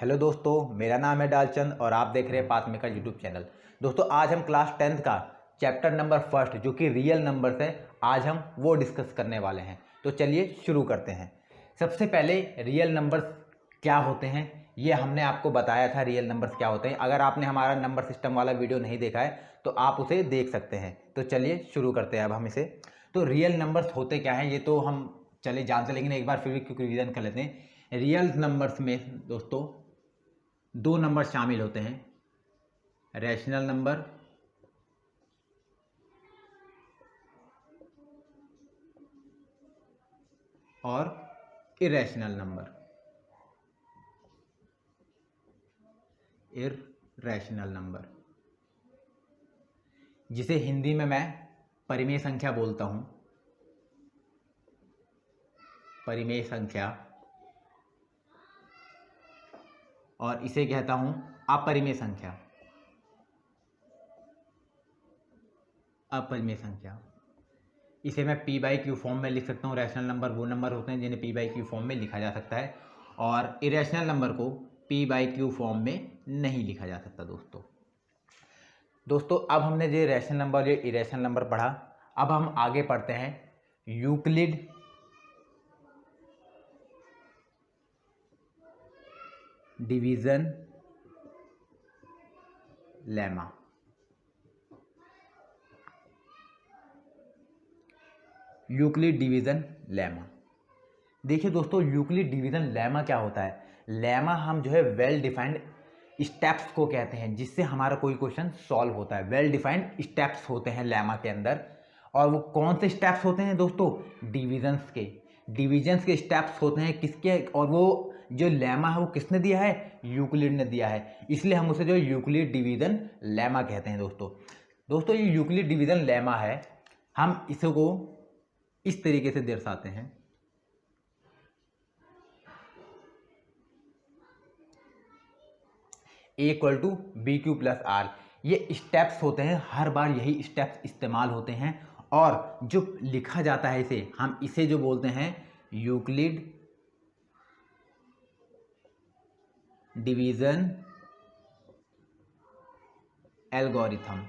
Hello दोस्तों, मेरा नाम है डालचंद और आप देख रहे हैं पाथमेकर यूट्यूब चैनल। दोस्तों आज हम क्लास 10th का चैप्टर नंबर फर्स्ट जो कि रियल नंबर्स है, आज हम वो डिस्कस करने वाले हैं। तो चलिए शुरू करते हैं। सबसे पहले रियल नंबर्स क्या होते हैं ये हमने आपको बताया था। रियल नंबर्स क्या होते हैं, अगर आपने हमारा नंबर सिस्टम वाला वीडियो नहीं देखा है तो आप उसे देख सकते हैं। तो चलिए शुरू करते हैं अब हम इसे। तो रियल नंबर्स होते क्या हैं ये तो हम चले जानते, लेकिन एक बार फिर भी क्विक रिवीजन कर लेते हैं। रियल नंबर्स में दोस्तों दो नंबर शामिल होते हैं, रैशनल नंबर और इरेशनल नंबर। इरेशनल नंबर जिसे हिंदी में मैं परिमेय संख्या बोलता हूं, परिमेय संख्या, और इसे कहता हूं अपरिमेय संख्या। अपरिमेय संख्या इसे मैं p/q फॉर्म में लिख सकता हूँ। रैशनल नंबर वो नंबर होते हैं जिन्हें p/q फॉर्म में लिखा जा सकता है, और इरेशनल नंबर को p/q फॉर्म में नहीं लिखा जा सकता। दोस्तों अब हमने जो रैशनल नंबर जो इरेशनल नंबर पढ़ा, अब हम आगे पढ़ते हैं Euclid division lemma. Euclid division lemma, देखिए दोस्तों, यूक्लिड डिवीजन लेमा क्या होता है। लेमा हम जो है वेल डिफाइंड स्टेप्स को कहते हैं जिससे हमारा कोई क्वेश्चन सॉल्व होता है। वेल डिफाइंड स्टेप्स होते हैं लेमा के अंदर, और वो कौन से स्टेप्स होते हैं दोस्तों? डिविजन्स के स्टेप्स होते हैं किसके, और वो जो लेमा है वो किसने दिया है? यूक्लिड ने दिया है, इसलिए हम उसे जो यूक्लिड डिवीजन लेमा कहते हैं। दोस्तों ये यूक्लिड डिवीजन लेमा है, हम इसको इस तरीके से दर्शाते हैं। A=BQ+R। ये स्टेप्स होते हैं, हर बार यही स्टेप्स इस्तेमाल होते हैं, और जो लिखा जाता है इसे, हम इसे जो बोलते हैं Euclid division algorithm.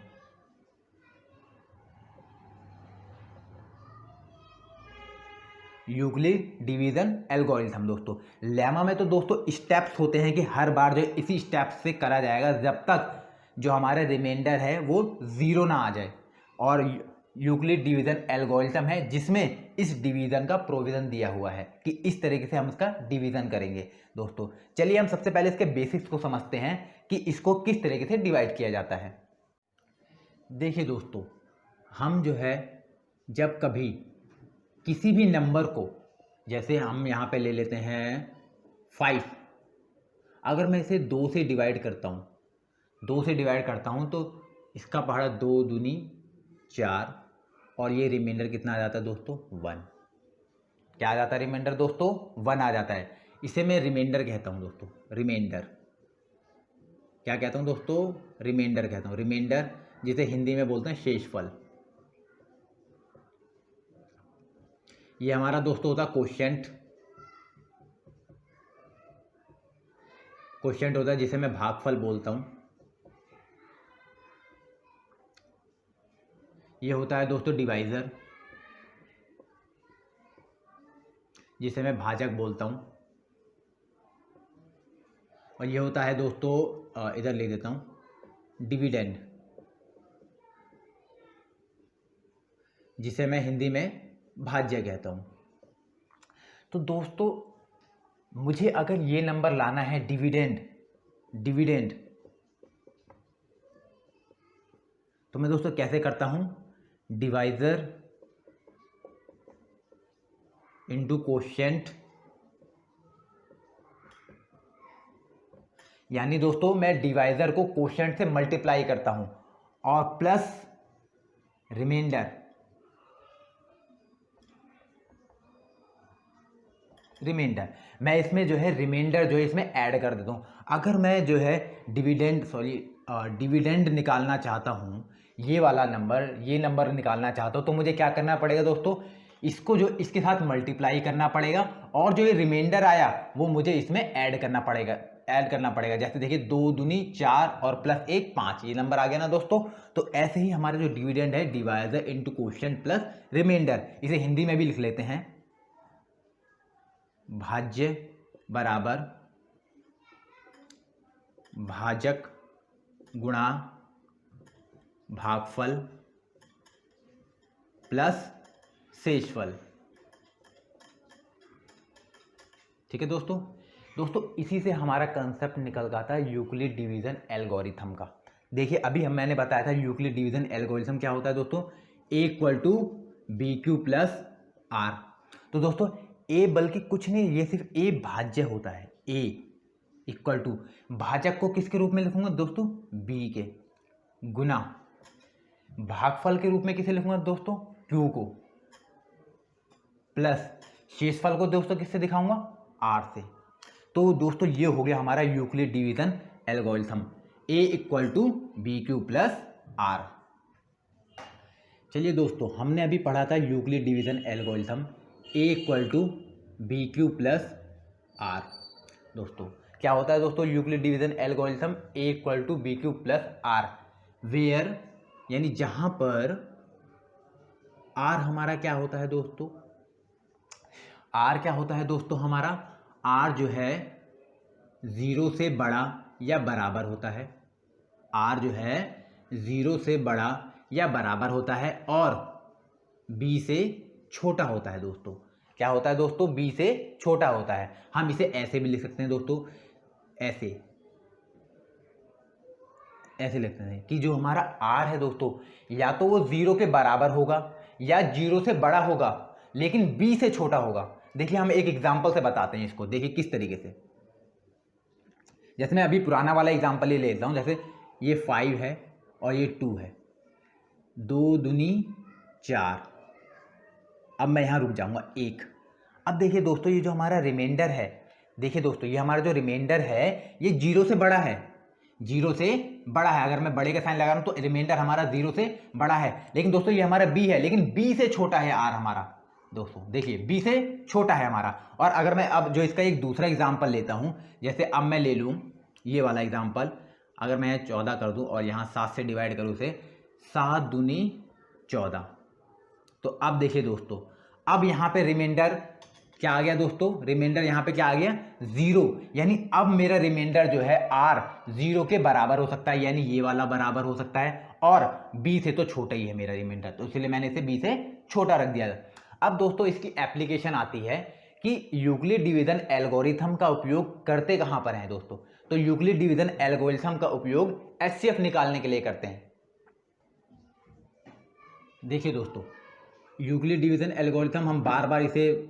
Euclid division algorithm दोस्तों, लेमा में तो दोस्तों स्टेप्स होते हैं कि हर बार जो इसी स्टेप्स से करा जाएगा जब तक जो हमारे रिमाइंडर है वो ज़ीरो ना आ जाए। और यूक्लिड डिवीजन एल्गोरिथम है जिसमें इस डिवीजन का प्रोविजन दिया हुआ है कि इस तरीके से हम इसका डिवीजन करेंगे। दोस्तों चलिए हम सबसे पहले इसके बेसिक्स को समझते हैं कि इसको किस तरीके से डिवाइड किया जाता है। देखिए दोस्तों, हम जो है जब कभी किसी भी नंबर को, जैसे हम यहाँ पे ले लेते हैं 5, अगर मैं इसे 2 से डिवाइड करता हूँ तो इसका पहाड़ा 2 दूनी 4, और ये रिमाइंडर कितना आ जाता है दोस्तों? 1। क्या आ जाता है रिमाइंडर दोस्तों? 1 आ जाता है। इसे मैं रिमाइंडर कहता हूँ दोस्तों, रिमाइंडर। क्या कहता हूँ दोस्तों? रिमाइंडर कहता हूँ। रिमाइंडर जिसे हिंदी में बोलते हैं शेषफल। ये हमारा दोस्तों होता है क्वोशिएंट। क्वोशिएंट होता है जिसे मैं भागफल बोलता हूँ। ये होता है दोस्तों डिवाइज़र, जिसे मैं भाजक बोलता हूँ। और ये होता है दोस्तों, इधर लिख देता हूँ, डिविडेंड, जिसे मैं हिंदी में भाज्य कहता हूँ। तो दोस्तों मुझे अगर ये नंबर लाना है डिविडेंड, तो मैं दोस्तों कैसे करता हूँ? डिवाइज़र इंटू क्वोशिएंट, यानी दोस्तों मैं डिवाइज़र को क्वोशिएंट से मल्टीप्लाई करता हूँ और प्लस रिमाइंडर। मैं इसमें जो है रिमाइंडर जो है इसमें ऐड कर देता हूँ। अगर मैं जो है डिविडेंड निकालना चाहता हूँ, ये नंबर निकालना चाहता हूँ, तो मुझे क्या करना पड़ेगा दोस्तों? इसको जो इसके साथ मल्टीप्लाई करना पड़ेगा और जो ये रिमाइंडर आया वो मुझे इसमें ऐड करना पड़ेगा। जैसे देखिए 2 दूनी 4 और प्लस 1 5, ये नंबर आ गया ना दोस्तों। तो ऐसे ही हमारा जो डिविडेंड है, divisor into coefficient plus remainder, इसे हिंदी में भी लिख लेते हैं, भाज्य बराबर भाजक गुणा भागफल प्लस शेषफल। ठीक है दोस्तों इसी से हमारा कंसेप्ट निकल गया था यूक्लिड डिवीजन एल्गोरिथम का। देखिए अभी मैंने बताया था यूक्लिड डिवीजन एल्गोरिथम क्या होता है दोस्तों, A equal to B Q plus R. तो दोस्तों ए बल्कि कुछ नहीं, ये सिर्फ ए भाज्य होता है। ए इक्वल टू भाजक को किसके रूप में लिखूंगा दोस्तों, बी के, गुना भागफल के रूप में किसे लिखूंगा दोस्तों, क्यू को, प्लस शेषफल को दोस्तों किससे दिखाऊंगा, आर से। तो दोस्तों ये हो गया हमारा Euclid division algorithm, A equal to B Q plus R. चलिए दोस्तों हमने अभी पढ़ा था Euclid division algorithm, A equal to B Q plus R. दोस्तों क्या होता है दोस्तों Euclid division algorithm, A equal to B Q plus R, where यानी जहां पर आर हमारा क्या होता है दोस्तों, आर क्या होता है दोस्तों हमारा, आर जो है 0 से बड़ा या बराबर होता है, आर जो है 0 से बड़ा या बराबर होता है और बी से छोटा होता है। दोस्तों क्या होता है दोस्तों, बी से छोटा होता है। हम इसे ऐसे भी लिख सकते हैं दोस्तों, ऐसे लिखते हैं कि जो हमारा आर है दोस्तों, या तो वो 0 के बराबर होगा या 0 से बड़ा होगा लेकिन बी से छोटा होगा। देखिए हम एक एग्जांपल से बताते हैं इसको, देखिए किस तरीके से। जैसे मैं अभी पुराना वाला एग्जांपल ही लेता हूं, जैसे ये 5 है और ये 2 है, 2 दूनी 4। अब मैं यहां रुक जाऊंगा 1। अब देखिए दोस्तों ये जो हमारा रिमाइंडर है, देखिए दोस्तों ये हमारा जो रिमाइंडर है ये 0 से बड़ा है, 0 से बड़ा है। अगर मैं बड़े का साइन लगा रहा हूं तो रिमाइंडर हमारा 0 से बड़ा है। लेकिन दोस्तों ये हमारा b है, लेकिन b से छोटा है आर हमारा। दोस्तों देखिए b से छोटा है हमारा। और अगर मैं अब जो इसका एक दूसरा एग्जांपल लेता हूं, जैसे अब मैं ले लूं ये वाला एग्जांपल, अगर मैं 14 कर दूं और यहाँ 7 से डिवाइड करूं इसे, 7 दूनी 14। तो अब देखिए दोस्तों, अब यहाँ पे रिमाइंडर क्या आ गया दोस्तों, रिमाइंडर यहाँ पे क्या आ गया, 0। यानी अब मेरा रिमाइंडर जो है r 0 के बराबर हो सकता है, यानी ये वाला बराबर हो सकता है, और b से तो छोटा ही है मेरा रिमाइंडर, तो इसलिए मैंने इसे b से छोटा रख दिया। अब दोस्तों इसकी एप्लीकेशन आती है कि यूक्लिड डिवीजन एल्गोरिथम का उपयोग करते कहां पर हैं दोस्तों, तो यूक्लिड डिवीजन एल्गोरिथम का उपयोग एचसीएफ निकालने के लिए करते हैं। देखिए दोस्तों यूक्लिड डिवीजन एल्गोरिथम हम बार बार इसे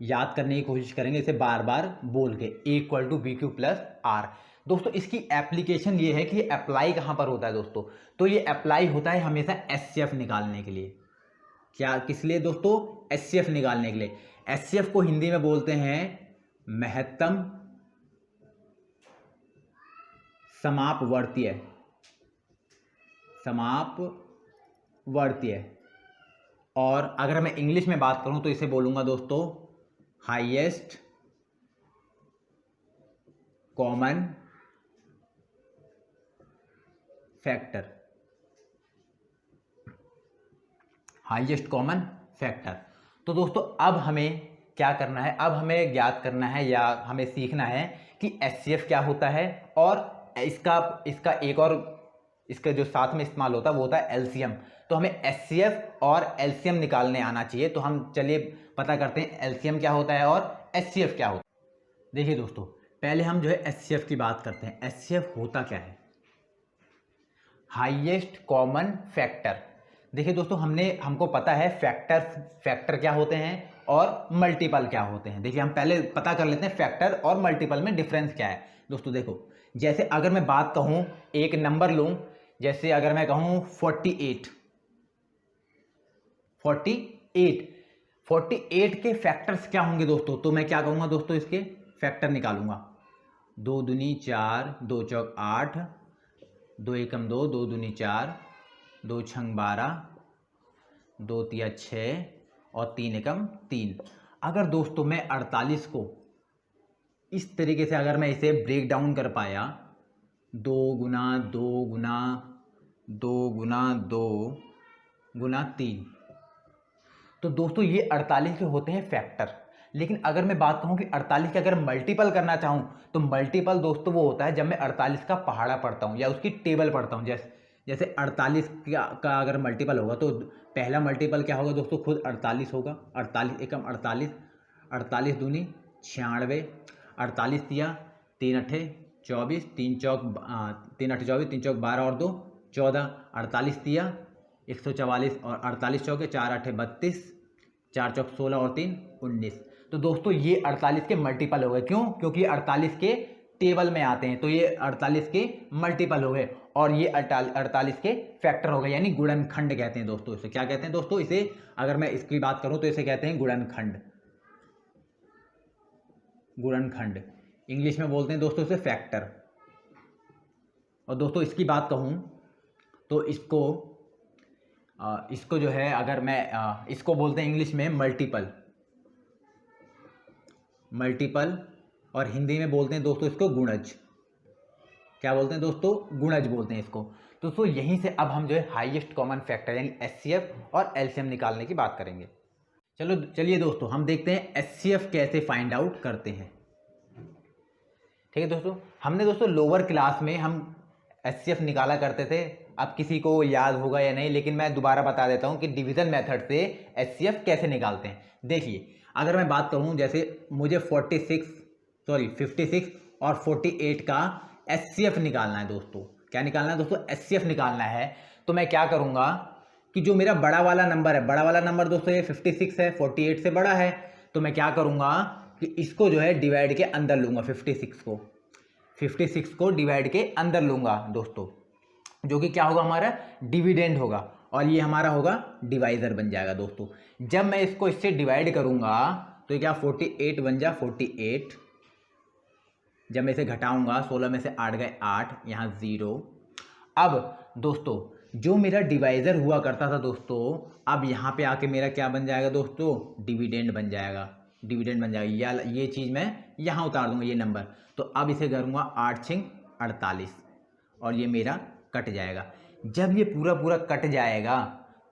याद करने की कोशिश करेंगे, इसे बार बार बोल के, A equal to B Q plus R. दोस्तों इसकी एप्लीकेशन ये है कि ये अप्लाई कहां पर होता है दोस्तों, तो ये अप्लाई होता है हमेशा एचसीएफ निकालने के लिए। क्या, किस लिए दोस्तों, एचसीएफ निकालने के लिए। एचसीएफ को हिंदी में बोलते हैं महत्तम समापवर्तीय, और अगर मैं इंग्लिश में बात करूं तो इसे बोलूंगा दोस्तों highest common factor, highest common factor. तो दोस्तों अब हमें क्या करना है, अब हमें ज्ञात करना है या हमें सीखना है कि एचसीएफ क्या होता है, और इसका एक और इसका जो साथ में इस्तेमाल होता है वो होता है एलसीएम। तो हमें एचसीएफ और एलसीएम निकालने आना चाहिए। तो हम चलिए पता करते हैं एलसीएम क्या होता है और एचसीएफ क्या होता है। देखिए दोस्तों पहले हम जो है एचसीएफ की बात करते हैं। एचसीएफ होता क्या है, हाईएस्ट कॉमन फैक्टर। देखिए दोस्तों हमको पता है फैक्टर क्या होते हैं और मल्टीपल क्या होते हैं। देखिए हम पहले पता कर लेते हैं फैक्टर और मल्टीपल में डिफरेंस क्या है। दोस्तों देखो, जैसे अगर मैं बात कहूं, एक नंबर लूं, जैसे अगर मैं कहूं 48 के फैक्टर्स क्या होंगे दोस्तों, तो मैं क्या कहूंगा दोस्तों, इसके फैक्टर निकालूंगा। 2 दूनी 4, 2 चौक 8, 2 एकम 2, 2 दूनी 4, 2 छंग 12, 2 तिया 6 और 3 एकम 3। अगर दोस्तों मैं 48 को इस तरीके से अगर मैं इसे ब्रेक डाउन कर पाया, 2 गुना 2 गुना 2 गुना 2 गुना 3, तो दोस्तों ये 48 के होते हैं फैक्टर। लेकिन अगर मैं बात कहूँ कि 48 के अगर मल्टीपल करना चाहूँ तो मल्टीपल दोस्तों वो होता है जब मैं 48 का पहाड़ा पढ़ता हूँ या उसकी टेबल पढ़ता हूँ। जैसे 48 का अगर मल्टीपल होगा तो पहला मल्टीपल क्या होगा दोस्तों, खुद 48 होगा। 48 एकम 48, 48 दूनी 96, 48 दिया 3 अट्ठे 24, 3 चौक 3 अट्ठे 24, 3 चौक 12 और 2 14, 48 दिया 144 और 48 चौके 4 अट्ठे 32, 4 चौक 16 और 3 19। तो दोस्तों ये 48 के मल्टीपल हो गए। क्यों? क्योंकि 48 के टेबल में आते हैं, तो ये 48 के मल्टीपल हो गए और ये 48 के फैक्टर हो गए, यानी गुणनखंड कहते हैं दोस्तों। इसे क्या कहते हैं दोस्तों? इसे अगर मैं इसकी बात करूं तो इसे कहते हैं गुणनखंड। गुणनखंड इंग्लिश में बोलते हैं दोस्तों इसे फैक्टर। और दोस्तों इसकी बात कहूं तो इसको जो है अगर मैं इसको बोलते हैं इंग्लिश में मल्टीपल और हिंदी में बोलते हैं दोस्तों इसको गुणज। क्या बोलते हैं दोस्तों? गुणज बोलते हैं इसको। तो दोस्तों यहीं से अब हम जो है हाईएस्ट कॉमन फैक्टर यानी एचसीएफ और एलसीएम निकालने की बात करेंगे। चलिए दोस्तों हम देखते हैं एचसीएफ कैसे फाइंड आउट करते हैं। ठीक है दोस्तों, हमने दोस्तों लोअर क्लास में हम एचसीएफ निकाला करते थे। अब किसी को याद होगा या नहीं, लेकिन मैं दोबारा बता देता हूं कि डिवीजन मेथड से एचसीएफ कैसे निकालते हैं। देखिए अगर मैं बात करूं जैसे मुझे 56 और 48 का एचसीएफ निकालना है दोस्तों। क्या निकालना है दोस्तों? एचसीएफ निकालना है। तो मैं क्या करूंगा कि जो मेरा बड़ा वाला नंबर है, बड़ा वाला नंबर दोस्तों ये 56 है, 48 से बड़ा है, तो मैं क्या करूंगा कि इसको जो है डिवाइड के अंदर लूंगा। 56 को डिवाइड के अंदर लूंगा दोस्तों, जो कि क्या होगा हमारा डिविडेंड होगा और ये हमारा होगा डिवाइजर बन जाएगा दोस्तों। जब मैं इसको इससे डिवाइड करूंगा तो ये क्या 48 बन जा 48। जब मैं इसे घटाऊंगा 16 में से 8 गए 8, यहाँ 0। अब दोस्तों जो मेरा डिवाइजर हुआ करता था दोस्तों, अब यहाँ पे आके मेरा क्या बन जाएगा दोस्तों? डिविडेंड बन जाएगा। या ये चीज़ मैं यहाँ उतार दूंगा ये नंबर। तो अब इसे करूँगा 8 छिंग 48 और ये मेरा कट जाएगा। जब ये पूरा कट जाएगा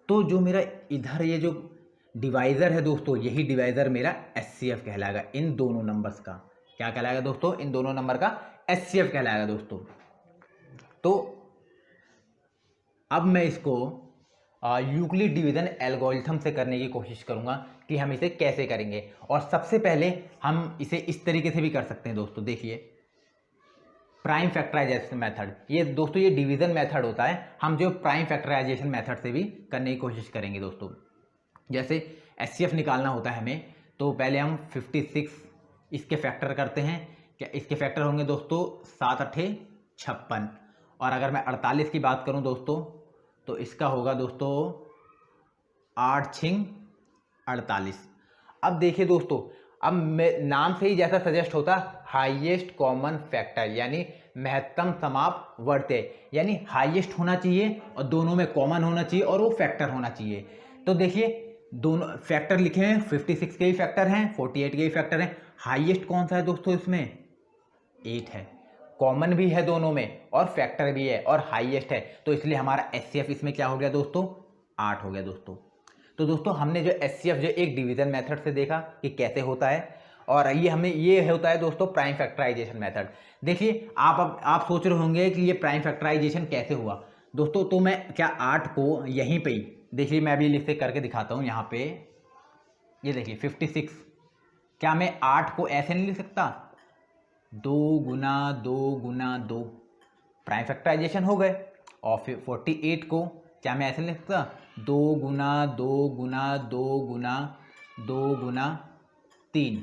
तो जो मेरा इधर ये जो डिवाइज़र है दोस्तों, यही डिवाइज़र मेरा एचसीएफ कहलाएगा। इन दोनों नंबर्स का क्या कहलाएगा दोस्तों? इन दोनों नंबर का एचसीएफ कहलाएगा दोस्तों। तो अब मैं इसको यूक्लिड डिवीजन एल्गोरिथम से करने की कोशिश करूंगा कि हम इसे कैसे करेंगे। और सबसे पहले हम इसे इस तरीके से भी कर सकते हैं दोस्तों। देखिए प्राइम फैक्टराइजेशन मेथड, ये दोस्तों ये डिवीजन मेथड होता है। हम जो प्राइम फैक्टराइजेशन मेथड से भी करने की कोशिश करेंगे दोस्तों। जैसे एचसीएफ निकालना होता है हमें, तो पहले हम 56 इसके फैक्टर करते हैं। क्या इसके फैक्टर होंगे दोस्तों? 7 अट्ठे 56। और अगर मैं 48 की बात करूं दोस्तों तो इसका होगा दोस्तों 8 छिंग 48। अब देखिए दोस्तों, अब नाम से ही जैसा सजेस्ट होता हाईएस्ट कॉमन फैक्टर, यानी महत्तम समापवर्ती, यानी हाईएस्ट होना चाहिए और दोनों में कॉमन होना चाहिए और वो फैक्टर होना चाहिए। तो देखिए दोनों फैक्टर लिखे हैं, 56 के ही फैक्टर हैं, 48 के ही फैक्टर हैं। हाईएस्ट कौन सा है दोस्तों? इसमें 8 है, कॉमन भी है दोनों में और फैक्टर भी है और हाईएस्ट है। तो इसलिए हमारा एचसीएफ इसमें क्या हो गया दोस्तों? 8 हो गया दोस्तों। तो दोस्तों हमने जो एचसीएफ जो एक डिवीजन मेथड से देखा कि कैसे होता है, और ये होता है दोस्तों प्राइम फैक्टराइजेशन मेथड। देखिए आप सोच रहे होंगे कि ये प्राइम फैक्टराइजेशन कैसे हुआ दोस्तों। तो मैं क्या 8 को यहीं पे ही देखिए मैं अभी लिख के करके दिखाता हूँ। यहाँ पे ये देखिए 56, क्या मैं 8 को ऐसे नहीं लिख सकता? 2 गुना 2 गुना 2 प्राइम फैक्टराइजेशन हो गए। और फिर 48 को क्या मैं ऐसे लिख सकता? 2 गुना 2 गुना 2 गुना 2 गुना 3।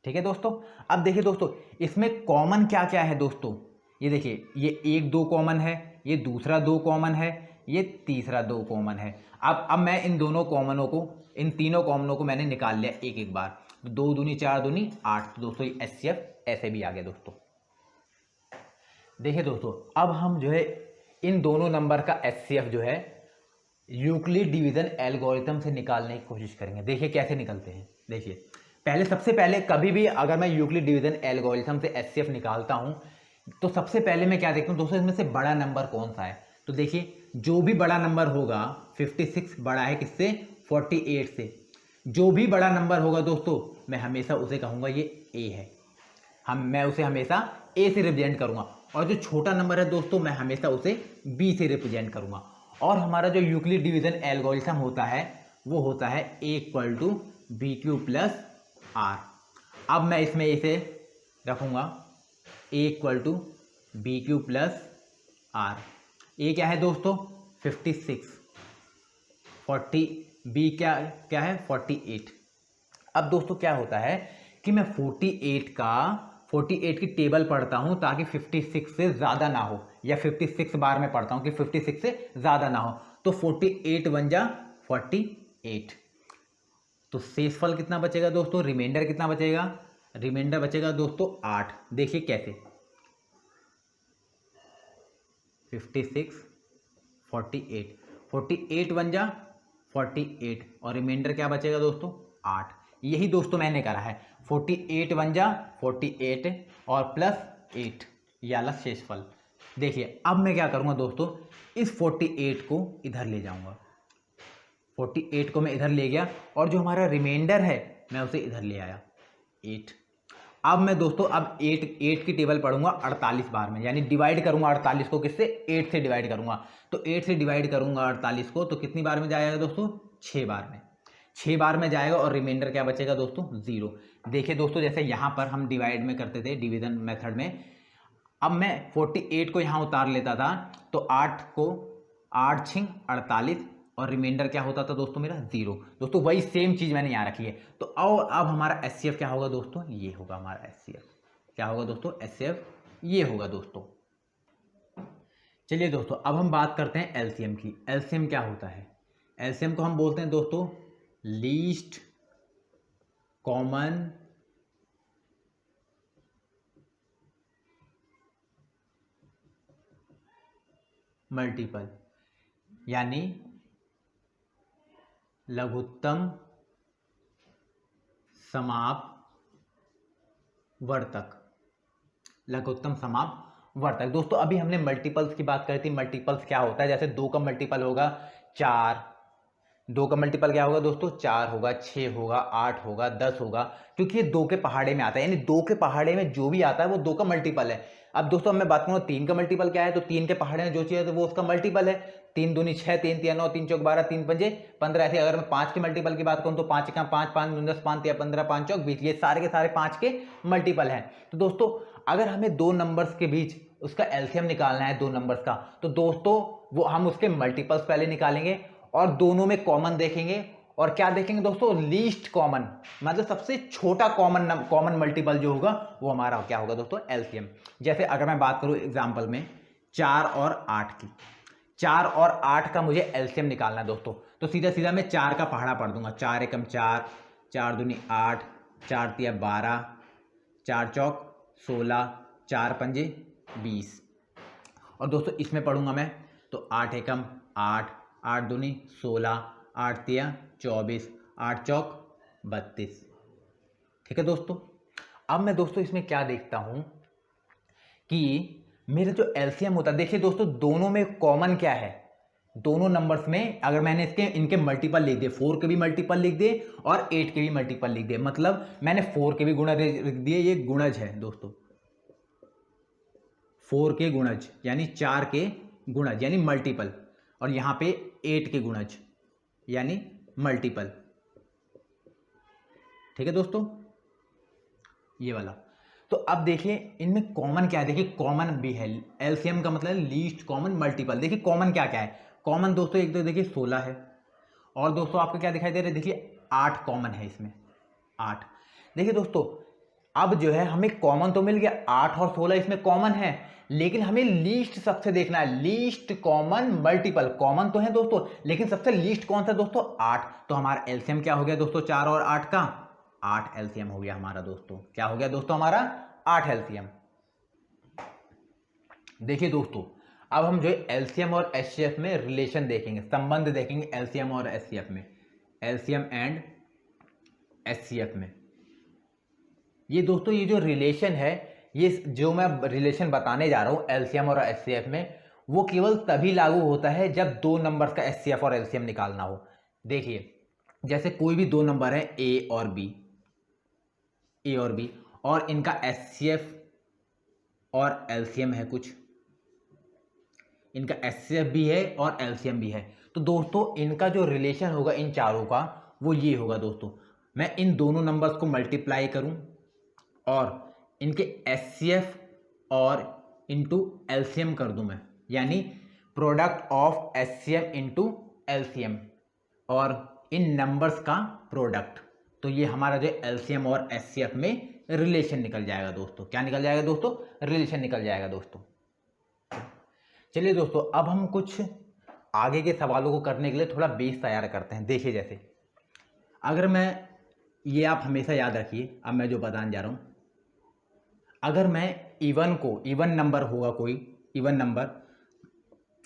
ठीक है दोस्तों। अब देखिए दोस्तों इसमें कॉमन क्या क्या है दोस्तों? ये देखिए ये 1 2 कॉमन है, ये दूसरा 2 कॉमन है, ये तीसरा 2 कॉमन है। अब मैं इन दोनों कॉमनों को, इन तीनों कॉमनों को मैंने निकाल लिया एक बार। 2 दूनी 4 दूनी 8। तो दोस्तों ये एचसीएफ ऐसे भी आ गया दोस्तों। देखिए दोस्तों अब हम जो है इन दोनों नंबर का एचसीएफ जो है यूक्लिड डिवीजन एल्गोरिथम से निकालने की कोशिश करेंगे। देखिए कैसे निकलते हैं। देखिए पहले, सबसे पहले कभी भी अगर मैं यूक्लिड डिवीजन एल्गोरिथम से एचसीएफ निकालता हूं तो सबसे पहले मैं क्या देखता हूं दोस्तों, इसमें से बड़ा नंबर कौन सा है। तो देखिए जो भी बड़ा नंबर होगा, 56 बड़ा है किससे, 48 से। जो भी बड़ा नंबर होगा दोस्तों मैं हमेशा उसे कहूंगा ये ए है, मैं उसे हमेशा ए से रिप्रेजेंट करूंगा। और जो छोटा नंबर है दोस्तों मैं हमेशा उसे बी से रिप्रेजेंट करूंगा। और हमारा जो यूक्लिड डिवीजन एल्गोरिथम होता है वो होता है A equal to B Q plus R. अब मैं इसमें इसे रखूंगा A equal to B Q plus R. A क्या है दोस्तों, 56, 40, बी क्या क्या है 48। अब दोस्तों क्या होता है कि मैं 48 की टेबल पढ़ता हूं ताकि 56 से ज़्यादा ना हो, या 56 बार में पढ़ता हूं कि 56 से ज़्यादा ना हो। तो 48 बन जा 48। तो शेषफल कितना बचेगा दोस्तों, रिमाइंडर कितना बचेगा, रिमाइंडर बचेगा दोस्तों 8। देखिए कैसे, 56, 48, 48 बन जा 48 और रिमाइंडर क्या बचेगा दोस्तों 8। यही दोस्तों मैंने करा है, 48 बन जा 48 और प्लस 8, ये वाला शेषफल। देखिए अब मैं क्या करूँगा दोस्तों, इस 48 को इधर ले जाऊँगा, 48 को मैं इधर ले गया और जो हमारा रिमाइंडर है मैं उसे इधर ले आया 8। अब मैं दोस्तों अब 8 की टेबल पढ़ूंगा 48 बार में, यानी डिवाइड करूंगा 48 को किससे, 8 से डिवाइड करूंगा। तो 8 से डिवाइड करूंगा 48 को तो कितनी बार में जाएगा दोस्तों, 6 बार में, 6 बार में जाएगा और रिमाइंडर क्या बचेगा दोस्तों 0। देखिए दोस्तों जैसे यहाँ पर हम डिवाइड में करते थे डिवीजन मेथड में, अब मैं 48 को यहाँ उतार लेता था तो 8 को 8 छिंग 48 और रिमाइंडर क्या होता था दोस्तों मेरा 0। दोस्तों वही सेम चीज़ मैंने यहाँ रखी है। तो अब हमारा एचसीएफ क्या होगा दोस्तों, ये होगा हमारा एचसीएफ। क्या होगा दोस्तों, एचसीएफ ये होगा दोस्तों। चलिए दोस्तों अब हम बात करते हैं एलसीएम की। एलसीएम क्या होता है, एलसीएम को हम बोलते हैं दोस्तों लीस्ट कॉमन मल्टीपल, यानी लघुत्तम समापवर्तक, लघुत्तम समापवर्तक। दोस्तों अभी हमने मल्टीपल्स की बात करी थी। मल्टीपल्स क्या होता है, जैसे 2 का मल्टीपल होगा 4, 2 का मल्टीपल क्या होगा दोस्तों 4 होगा, 6 होगा, 8 होगा, 10 होगा, क्योंकि ये 2 के पहाड़े में आता है, यानी 2 के पहाड़े में जो भी आता है वो 2 का मल्टीपल है। अब दोस्तों मैं बात करूँ 3 का मल्टीपल क्या है, तो 3 के पहाड़े में जो चीज़ है तो वो उसका मल्टीपल है। 3 दूनी 6, 3 तिया 9, 3 चौक 12, 3 पंजे 15। ऐसे अगर मैं 5 के मल्टीपल की बात करूँ तो 5 का 5, 5 10, 5 तिया 15, 5 चौक 20, ये सारे के सारे 5 के मल्टीपल हैं। तो दोस्तों अगर हमें 2 नंबर्स के बीच उसका एलसीएम निकालना है 2 नंबर्स का, तो दोस्तों वो हम उसके मल्टीपल्स पहले निकालेंगे और दोनों में कॉमन देखेंगे। और क्या देखेंगे दोस्तों, लीस्ट कॉमन, मतलब सबसे छोटा कॉमन मल्टीपल जो होगा वो हमारा क्या होगा दोस्तों एलसीएम। जैसे अगर मैं बात करूं एग्जांपल में 4 और 8 की, 4 और 8 का मुझे एलसीएम निकालना है दोस्तों, तो सीधा सीधा मैं 4 का पहाड़ा पढ़ दूंगा, 4 एकम 4, 4 दूनी 8, 4 तिया 12, 4 चौक 16, 4 पंजे 20। और दोस्तों इसमें पढ़ूंगा मैं तो 8 एकम 8, 8 दूनी 16, 8 तिया 24, 8 चौक 32। ठीक है दोस्तों। अब मैं दोस्तों इसमें क्या देखता हूं कि मेरा जो एलसीएम होता है, देखिए दोस्तों दोनों में कॉमन क्या है, दोनों नंबर्स में अगर मैंने इनके मल्टीपल लिख दिए, 4 के भी मल्टीपल लिख दिए और 8 के भी मल्टीपल लिख दिए, मतलब मैंने 4 के भी गुणज लिख दिए, ये गुणज है दोस्तों, 4 के गुणज यानी 4 के गुणज यानी मल्टीपल, और यहाँ पे 8 के गुणज यानी मल्टीपल। ठीक है दोस्तों, ये वाला। तो अब देखिए इनमें कॉमन क्या है, देखिए कॉमन भी है, एलसीएम का मतलब लीस्ट कॉमन मल्टीपल। देखिए कॉमन क्या क्या है, कॉमन दोस्तों एक तो देखिए 16 है, और दोस्तों आपको क्या दिखाई दे रहा है, देखिए 8 कॉमन है इसमें, 8। देखिए दोस्तों अब जो है हमें कॉमन तो मिल गया, 8 और 16 इसमें कॉमन है, लेकिन हमें लीस्ट सबसे देखना है, लीस्ट कॉमन मल्टीपल। कॉमन तो है दोस्तों लेकिन सबसे लीस्ट कौन सा दोस्तों 8। तो हमारा एलसीएम क्या हो गया दोस्तों 4 और 8 का, 8 एलसीएम हो गया हमारा दोस्तों। क्या हो गया दोस्तों हमारा 8 एलसीएम। देखिए दोस्तों अब हम जो है एलसीएम और एचसीएफ में रिलेशन देखेंगे, संबंध देखेंगे एलसीएम और एचसीएफ में, एलसीएम एंड एचसीएफ में। ये दोस्तों ये जो रिलेशन है, ये जो मैं रिलेशन बताने जा रहा हूँ एलसीएम और एचसीएफ में, वो केवल तभी लागू होता है जब दो नंबर्स का एचसीएफ और एलसीएम निकालना हो। देखिए जैसे कोई भी दो नंबर है ए और बी, और इनका एचसीएफ और एलसीएम है कुछ, इनका एचसीएफ भी है और एलसीएम भी है, तो दोस्तों इनका जो रिलेशन होगा इन चारों का वो ये होगा दोस्तों, मैं इन दोनों नंबर्स को मल्टीप्लाई करूं और इनके एचसीएफ और इनटू एलसीएम कर दूं मैं, यानी product of HCF into LCM और इन नंबर्स का प्रोडक्ट, तो ये हमारा जो एलसीएम और एचसीएफ में रिलेशन निकल जाएगा दोस्तों। क्या निकल जाएगा दोस्तों? रिलेशन निकल जाएगा दोस्तों। चलिए दोस्तों अब हम कुछ आगे के सवालों को करने के लिए थोड़ा बेस तैयार करते हैं। देखिए जैसे अगर मैं, ये आप हमेशा याद रखिए, अब मैं जो बताने जा रहा हूँ, अगर मैं इवन नंबर होगा, कोई इवन नंबर,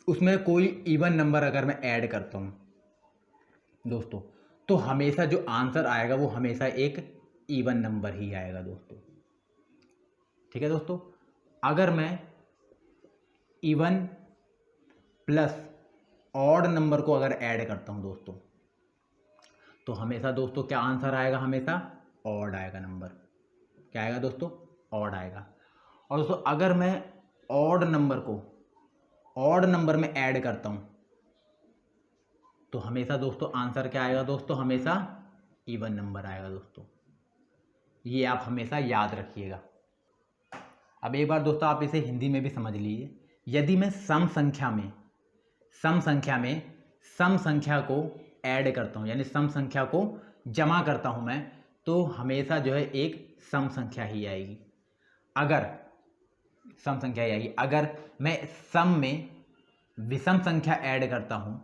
उसमें कोई इवन नंबर अगर मैं ऐड करता हूँ दोस्तों, तो हमेशा जो आंसर आएगा वो हमेशा एक इवन नंबर ही आएगा दोस्तों। ठीक है दोस्तों, अगर मैं इवन प्लस ऑड नंबर को अगर ऐड करता हूं दोस्तों, तो हमेशा दोस्तों क्या आंसर आएगा? हमेशा ऑड आएगा नंबर। क्या आएगा दोस्तों? ऑड आएगा। और दोस्तों अगर मैं ऑड नंबर को ऑड नंबर में ऐड करता हूं, तो हमेशा दोस्तों आंसर क्या आएगा दोस्तों? हमेशा इवन नंबर आएगा दोस्तों। ये आप हमेशा याद रखिएगा। अब एक बार दोस्तों आप इसे हिंदी में भी समझ लीजिए। यदि मैं सम संख्या में सम संख्या को ऐड करता हूँ, यानी सम संख्या को जमा करता हूँ मैं, तो हमेशा जो है एक सम संख्या ही आएगी। अगर सम संख्या ही आएगी। अगर मैं सम में विषम संख्या ऐड करता हूँ,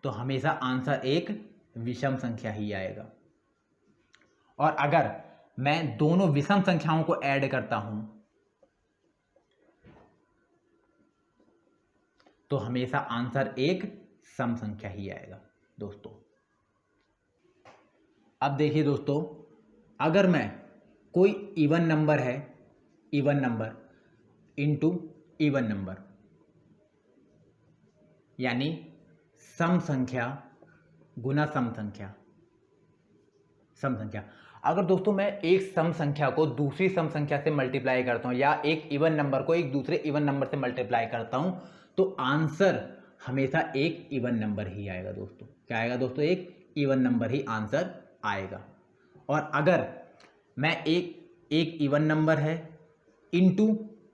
तो हमेशा आंसर एक विषम संख्या ही आएगा। और अगर मैं दोनों विषम संख्याओं को ऐड करता हूं, तो हमेशा आंसर एक सम संख्या ही आएगा दोस्तों। अब देखिए दोस्तों, अगर मैं कोई इवन नंबर है, even number into even number, यानी सम संख्या गुना सम संख्या, अगर दोस्तों मैं एक सम संख्या को दूसरी सम संख्या से मल्टीप्लाई करता हूं, या एक इवन नंबर को एक दूसरे इवन नंबर से मल्टीप्लाई करता हूं, तो आंसर हमेशा एक इवन नंबर ही आएगा दोस्तों। क्या आएगा दोस्तों? एक इवन नंबर ही आंसर आएगा। और अगर मैं एक इवन नंबर है इनटू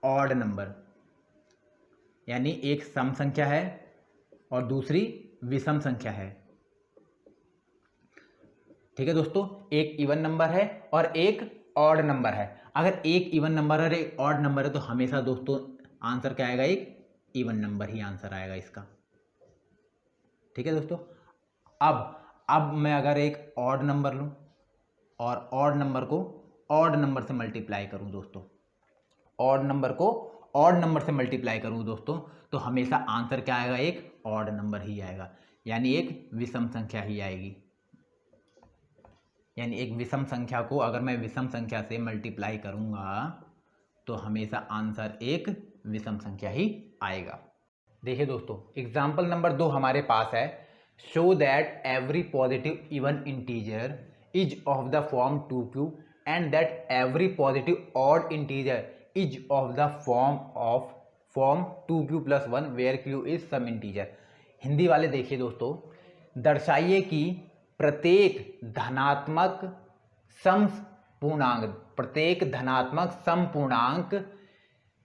ऑड नंबर, यानी एक सम संख्या है और दूसरी विषम संख्या है। ठीक है दोस्तों, एक इवन नंबर है और एक ऑड नंबर है। अगर एक इवन नंबर और एक ऑड नंबर है, तो हमेशा दोस्तों आंसर क्या आएगा? एक इवन नंबर ही आंसर आएगा इसका। ठीक है दोस्तों, अब मैं अगर एक ऑड नंबर लूं और ऑड नंबर को ऑड नंबर से मल्टीप्लाई करूं दोस्तों, ऑड नंबर को ऑड नंबर से मल्टीप्लाई करूं दोस्तों, तो हमेशा आंसर क्या आएगा? एक ऑड नंबर ही आएगा, यानी एक विषम संख्या ही आएगी। यानी एक विषम संख्या को अगर मैं विषम संख्या से मल्टीप्लाई करूंगा, तो हमेशा आंसर एक विषम संख्या ही आएगा। देखिए दोस्तों, एग्जाम्पल नंबर 2 हमारे पास है, show that every positive even integer is of the form 2q and that every positive odd integer is of the form 2q + 1 where q is some integer. Hindi वाले देखिए दोस्तों, दर्शाइए कि प्रत्येक धनात्मक सम पूर्णांक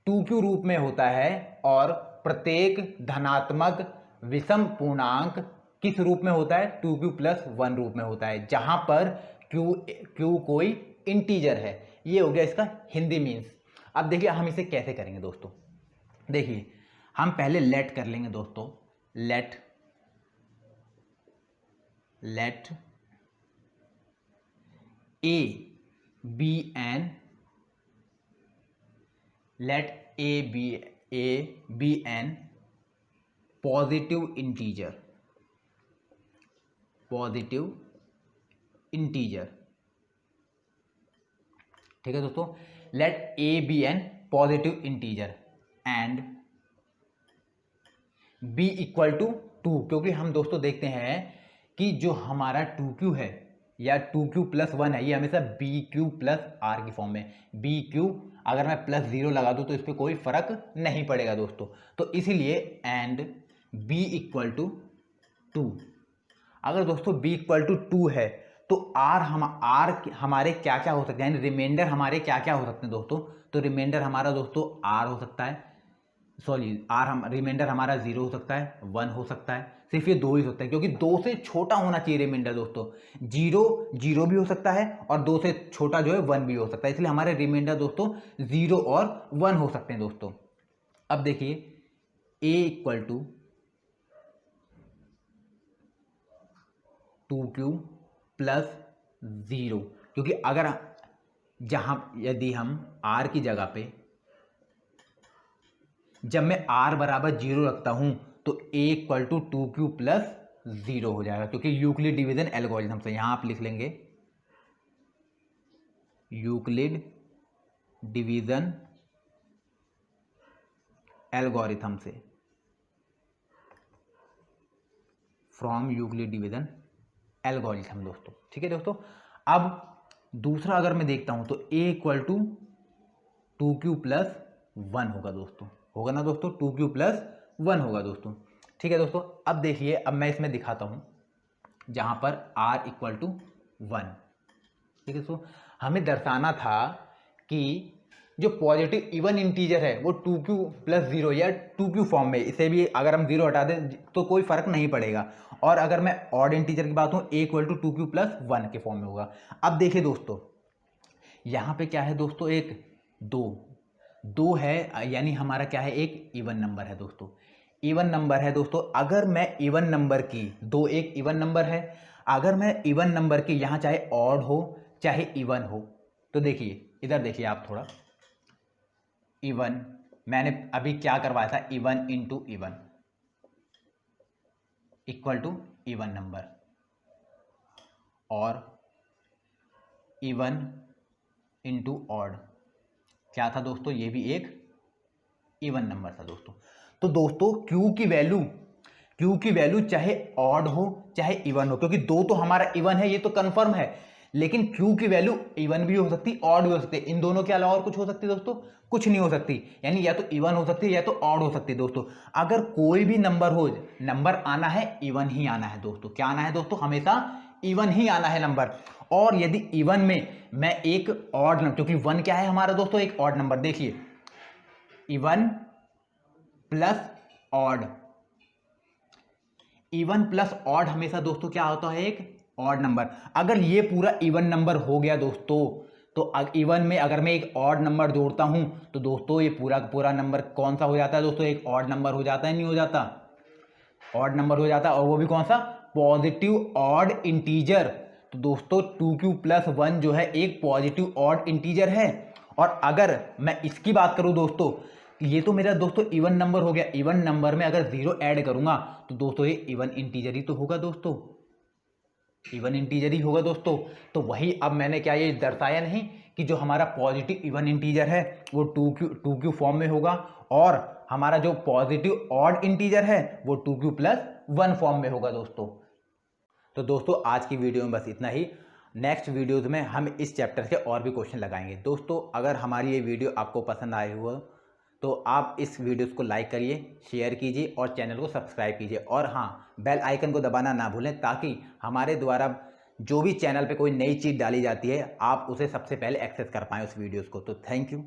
2q रूप में होता है और प्रत्येक धनात्मक विषम पूर्णांक किस रूप में होता है? 2q + 1 रूप में होता है, जहां पर q कोई इंटीजर है। ये हो गया इसका हिंदी मीन्स। अब देखिए हम इसे कैसे करेंगे दोस्तों। देखिए हम पहले लेट कर लेंगे दोस्तों, let a be an let A B N positive integer, ठीक है दोस्तों, let A B N positive integer and B equal to 2, क्योंकि हम दोस्तों देखते हैं कि जो हमारा 2q है या 2q+1 है, ये हमेशा bq प्लस r की फॉर्म में, bq अगर मैं +0 लगा दूं तो इस पर कोई फर्क नहीं पड़ेगा दोस्तों। तो इसीलिए एंड b इक्वल टू 2, अगर दोस्तों b इक्वल टू 2 है तो r हमारे क्या क्या हो सकते हैं, यानी रिमाइंडर हमारे क्या क्या हो सकते हैं दोस्तों। तो रिमाइंडर हमारा दोस्तों r हो सकता है, रिमाइंडर हमारा 0 हो सकता है, 1 हो सकता है, सिर्फ ये 2 ही हो सकता है, क्योंकि 2 से छोटा होना चाहिए रिमाइंडर दोस्तों। 0 भी हो सकता है और 2 से छोटा जो है 1 भी हो सकता है, इसलिए हमारे रिमाइंडर दोस्तों 0 और 1 हो सकते हैं दोस्तों। अब देखिए a equal to 2q plus 0, क्योंकि अगर यदि हम r की जगह पे जब मैं r बराबर 0 रखता हूं तो a equal to 2q plus 0 हो जाएगा, क्योंकि यूक्लिड डिवीजन एल्गोरिथम से, यहां आप लिख लेंगे यूक्लिड डिवीजन एल्गोरिथम से, फ्रॉम यूक्लिड डिवीजन एल्गोरिथम दोस्तों, ठीक है दोस्तों। अब दूसरा अगर मैं देखता हूं तो a equal to 2q plus 1 होगा दोस्तों, होगा ना दोस्तों, 2q प्लस 1 होगा दोस्तों, ठीक है दोस्तों। अब देखिए, अब मैं इसमें दिखाता हूं जहां पर r इक्वल टू 1, ठीक है दोस्तों। हमें दर्शाना था कि जो पॉजिटिव इवन इंटीजर है वो 2q प्लस 0 या 2q फॉर्म में, इसे भी अगर हम 0 हटा दें तो कोई फर्क नहीं पड़ेगा, और अगर मैं ऑड इंटीजर की बात हूँ a equal to 2q plus 1 के फॉर्म में होगा। अब देखिए दोस्तों, यहाँ पे क्या है दोस्तों, एक 2 है, यानी हमारा क्या है, एक इवन नंबर है दोस्तों, इवन नंबर है दोस्तों। अगर मैं इवन नंबर की 2 एक इवन नंबर है, अगर मैं इवन नंबर की यहाँ चाहे ऑड हो चाहे इवन हो, तो देखिए इधर देखिए आप थोड़ा, इवन मैंने अभी क्या करवाया था, even into even equal to even number, और इवन इंटू ऑड क्या था दोस्तों, ये भी एक इवन नंबर था दोस्तों। तो दोस्तों Q की वैल्यू चाहे ऑड हो चाहे इवन हो, क्योंकि 2 तो हमारा इवन है, ये तो कंफर्म है, लेकिन Q की वैल्यू इवन भी हो सकती, ऑड भी हो सकती है, इन दोनों के अलावा और कुछ हो सकती है दोस्तों, कुछ नहीं हो सकती, यानी या तो इवन हो सकती है या तो ऑड हो सकती है दोस्तों। अगर कोई भी नंबर हो, नंबर आना है इवन ही आना है दोस्तों, क्या आना है दोस्तों, हमेशा इवन ही आना है नंबर। और यदि इवन में मैं एक ऑड नंबर, क्योंकि 1 क्या है हमारा दोस्तों, एक ऑड नंबर, देखिए even plus odd, even plus odd हमेशा दोस्तों क्या होता है, एक ऑड नंबर। अगर ये पूरा इवन नंबर हो गया दोस्तों, तो इवन में अगर मैं एक ऑड नंबर जोड़ता हूं तो दोस्तों ये पूरा नंबर कौन सा हो जाता है दोस्तों, एक ऑड नंबर हो जाता है, नहीं हो जाता, ऑड नंबर हो जाता है, और वो भी कौन सा, पॉजिटिव ऑड इंटीजर। तो दोस्तों 2q प्लस 1 जो है एक पॉजिटिव ऑड इंटीजर है। और अगर मैं इसकी बात करूं दोस्तों, ये तो मेरा दोस्तों इवन नंबर हो गया, इवन नंबर में अगर 0 ऐड करूंगा तो दोस्तों ये इवन इंटीजर ही तो होगा दोस्तों, इवन इंटीजर ही होगा दोस्तों। तो वही अब मैंने क्या ये दर्शाया नहीं कि जो हमारा पॉजिटिव इवन इंटीजर है वो 2q फॉर्म में होगा, और हमारा जो पॉजिटिव ऑड इंटीजर है वो 2q प्लस 1 फॉर्म में होगा दोस्तों। तो दोस्तों आज की वीडियो में बस इतना ही, नेक्स्ट वीडियोज़ में हम इस चैप्टर से और भी क्वेश्चन लगाएंगे दोस्तों। अगर हमारी ये वीडियो आपको पसंद आई हो तो आप इस वीडियोस को लाइक करिए, शेयर कीजिए और चैनल को सब्सक्राइब कीजिए, और हाँ, बेल आइकन को दबाना ना भूलें, ताकि हमारे द्वारा जो भी चैनल पे कोई नई चीज़ डाली जाती है आप उसे सबसे पहले एक्सेस कर पाएँ उस वीडियोस को। तो थैंक यू।